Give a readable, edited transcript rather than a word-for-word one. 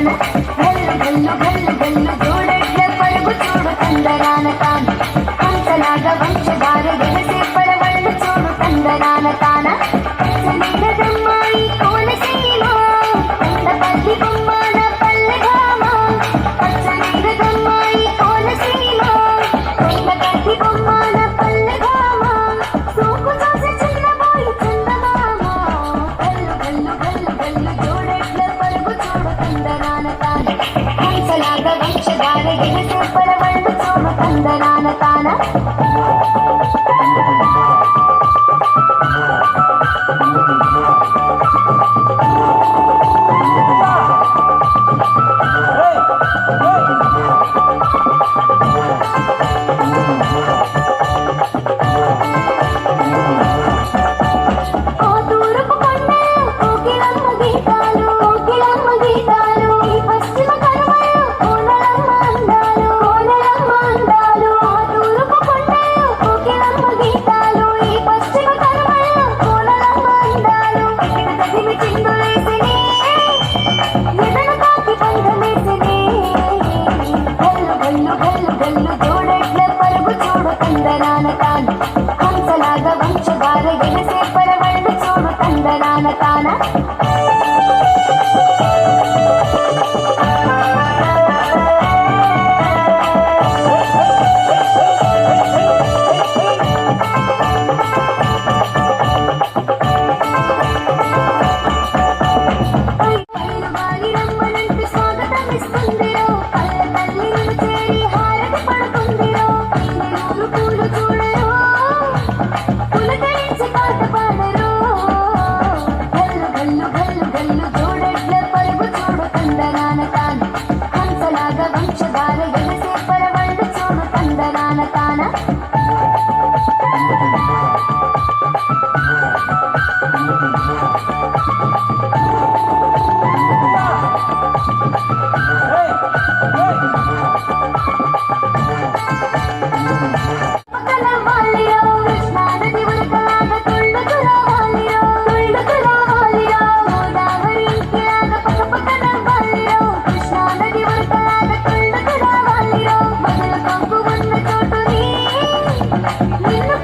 గల్లు గల్లు గల్లు జోడెడ్ల పరుగు చూడు తందనాన తాన హంసలాగ వంశధార ఎగసే పరవళ్ళు చూడు తందనాన తాన పచ్చనీరదమ్మాయి కోనసీమ కొండపల్లి బొమ్మన పల్లె భామ పచ్చనీరదమ్మాయి కోనసీమ కొండపల్లి బొమ్మన పల్లె భామ సోకు చూసి చిన్నబోయి చందమామ గల్లు గల్లు గల్లు గల్లు జోడెడ్ల పరుగు చూడు తందనాన తాన హంసలాగ వంశధార ఎగసే పరవళ్ళు చూడు తందనాన తాన హంసలాగ వంశధార ఎగసే పరవళ్ళు చూడు తందనాన తాన నిన్ను